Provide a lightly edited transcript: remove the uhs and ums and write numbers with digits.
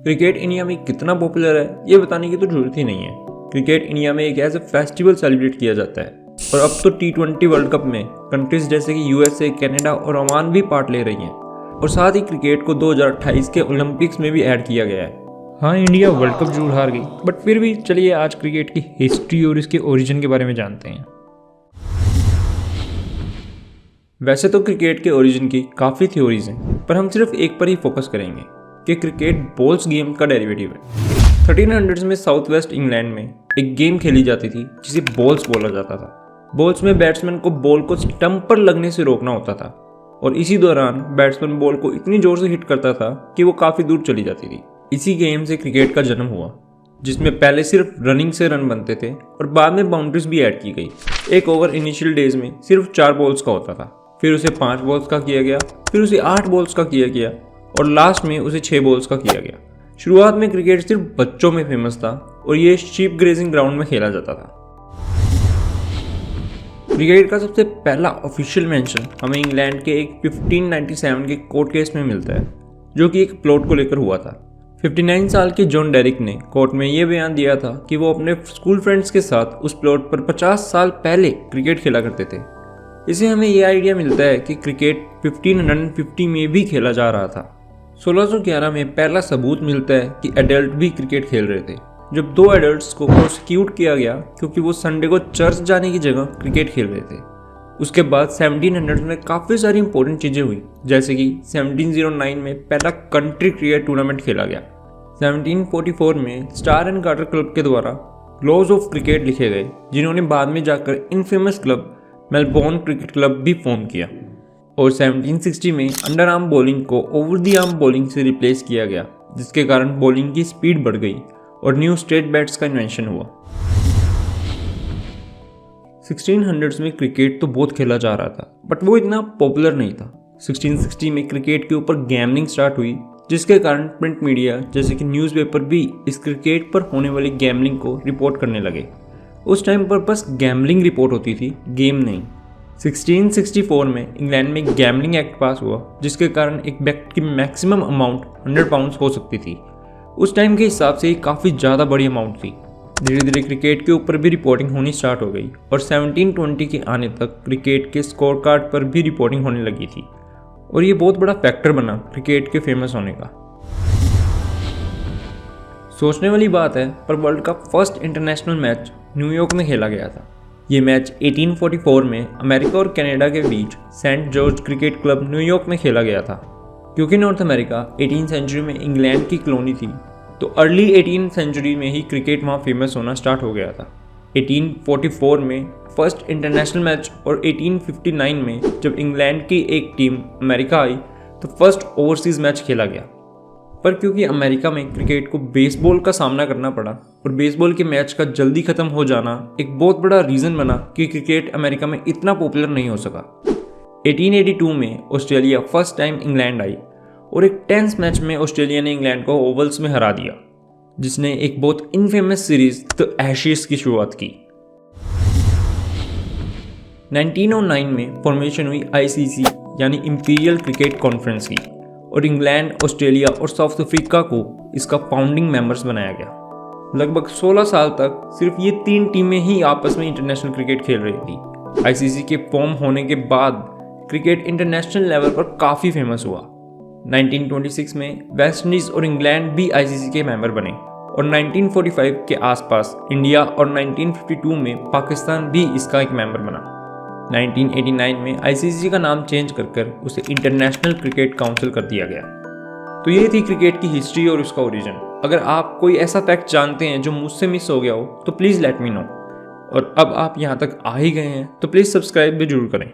Cricket India में कितना popular है ये बताने की तो जरूरत ही नहीं है। क्रिकेट इंडिया में एक ऐसा फेस्टिवल सेलिब्रेट किया जाता है और अब तो T20 वर्ल्ड कप में कंट्रीज जैसे कि USA, कनाडा और ओमान भी पार्ट ले रही हैं और साथ ही क्रिकेट को 2028 के ओलंपिक्स में भी ऐड किया गया है। हाँ, इंडिया वर्ल्ड कप जरूर हार गई, बट फिर भी चलिए आज क्रिकेट की हिस्ट्री और इसके ओरिजिन के बारे में जानते हैं। वैसे तो क्रिकेट के ओरिजिन की काफ़ी थ्योरीज हैं, पर हम सिर्फ एक पर ही फोकस करेंगे कि क्रिकेट बॉल्स गेम का डेरिवेटिव है। 1300s में साउथ वेस्ट इंग्लैंड में एक गेम खेली जाती थी जिसे बॉल्स बोला जाता था। बॉल्स में बैट्समैन को बॉल को स्टंप पर लगने से रोकना होता था और इसी दौरान बैट्समैन बॉल को इतनी जोर से हिट करता था कि वो काफ़ी दूर चली जाती थी। इसी गेम से क्रिकेट का जन्म हुआ, जिसमें पहले सिर्फ रनिंग से रन बनते थे और बाद में बाउंड्रीज भी ऐड की गई। एक ओवर इनिशियल डेज में सिर्फ 4 बॉल्स का होता था, फिर उसे 5 बॉल्स का किया गया, फिर उसे 8 बॉल्स का किया गया और लास्ट में उसे 6 बॉल्स का किया गया। शुरुआत में क्रिकेट सिर्फ बच्चों में फेमस था और ये शीप ग्रेजिंग ग्राउंड में खेला जाता था। क्रिकेट का सबसे पहला ऑफिशियल मेंशन हमें इंग्लैंड के एक 1597 के कोर्ट केस में मिलता है, जो कि एक प्लॉट को लेकर हुआ था। 59 साल के जॉन डेरिक ने कोर्ट में यह बयान दिया था कि वो अपने स्कूल फ्रेंड्स के साथ उस प्लॉट पर 50 साल पहले क्रिकेट खेला करते थे। इससे हमें यह आइडिया मिलता है कि क्रिकेट 1550 में भी खेला जा रहा था। 1611 में पहला सबूत मिलता है कि एडल्ट भी क्रिकेट खेल रहे थे, जब 2 एडल्ट्स को प्रोसिक्यूट किया गया क्योंकि वो संडे को चर्च जाने की जगह क्रिकेट खेल रहे थे। उसके बाद 1700 में काफ़ी सारी इंपॉर्टेंट चीज़ें हुई, जैसे कि 1709 में पहला कंट्री क्रिकेट टूर्नामेंट खेला गया। 1744 में स्टार एंड गार्टर क्लब के द्वारा लॉज ऑफ क्रिकेट लिखे गए, जिन्होंने बाद में जाकर infamous club Melbourne cricket club भी फॉर्म किया। और 1760 में अंडर आर्म बॉलिंग को ओवर द आर्म बॉलिंग से रिप्लेस किया गया, जिसके कारण बॉलिंग की स्पीड बढ़ गई और न्यू स्ट्रेट बैट्स का इन्वेंशन हुआ। 1600s में क्रिकेट तो बहुत खेला जा रहा था, बट वो इतना पॉपुलर नहीं था। 1660 में क्रिकेट के ऊपर गैमलिंग स्टार्ट हुई, जिसके कारण प्रिंट मीडिया जैसे कि न्यूज़पेपर भी इस क्रिकेट पर होने वाली गैमलिंग को रिपोर्ट करने लगे। उस टाइम पर बस गैमलिंग रिपोर्ट होती थी, गेम नहीं। 1664 में इंग्लैंड में गैमलिंग एक्ट पास हुआ, जिसके कारण एक बेट की मैक्सिमम अमाउंट 100 पाउंड्स हो सकती थी। उस टाइम के हिसाब से ये काफ़ी ज़्यादा बड़ी अमाउंट थी। धीरे धीरे क्रिकेट के ऊपर भी रिपोर्टिंग होनी स्टार्ट हो गई और 1720 के आने तक क्रिकेट के स्कोर कार्ड पर भी रिपोर्टिंग होने लगी थी और ये बहुत बड़ा फैक्टर बना क्रिकेट के फेमस होने का। सोचने वाली बात है, पर वर्ल्ड का फर्स्ट इंटरनेशनल मैच न्यूयॉर्क में खेला गया था। ये मैच 1844 में अमेरिका और कनाडा के बीच Saint George cricket club New York में खेला गया था। क्योंकि नॉर्थ अमेरिका 18th सेंचुरी में इंग्लैंड की कॉलोनी थी, तो अर्ली 18th सेंचुरी में ही क्रिकेट वहाँ फेमस होना स्टार्ट हो गया था। 1844 में फर्स्ट इंटरनेशनल मैच और 1859 में जब इंग्लैंड की एक टीम अमेरिका आई तो फर्स्ट ओवरसीज मैच खेला गया। पर क्योंकि अमेरिका में क्रिकेट को बेसबॉल का सामना करना पड़ा और बेसबॉल के मैच का जल्दी खत्म हो जाना एक बहुत बड़ा रीज़न बना कि क्रिकेट अमेरिका में इतना पॉपुलर नहीं हो सका। 1882 में ऑस्ट्रेलिया फर्स्ट टाइम इंग्लैंड आई और एक टेंस मैच में ऑस्ट्रेलिया ने इंग्लैंड को ओवल्स में हरा दिया, जिसने एक बहुत इनफेमस सीरीज द एशेज की शुरुआत की। 1909 में फॉर्मेशन हुई ICC यानी इंपीरियल क्रिकेट कॉन्फ्रेंस की और इंग्लैंड, ऑस्ट्रेलिया और साउथ अफ्रीका को इसका फाउंडिंग मेंबर्स बनाया गया। लगभग 16 साल तक सिर्फ ये 3 टीमें ही आपस में इंटरनेशनल क्रिकेट खेल रही थी। ICC के फॉर्म होने के बाद क्रिकेट इंटरनेशनल लेवल पर काफ़ी फेमस हुआ। 1926 में वेस्ट इंडीज़ और इंग्लैंड भी ICC के मेंबर बने और 1945 के आसपास इंडिया और 1952 में पाकिस्तान भी इसका एक मेंबर बना। 1989 में ICC का नाम चेंज कर उसे इंटरनेशनल क्रिकेट काउंसिल कर दिया गया। तो ये थी क्रिकेट की हिस्ट्री और उसका ओरिजिन। अगर आप कोई ऐसा फैक्ट जानते हैं जो मुझसे मिस हो गया हो तो प्लीज़ लेट मी नो। और अब आप यहाँ तक आ ही गए हैं तो प्लीज़ सब्सक्राइब भी जरूर करें।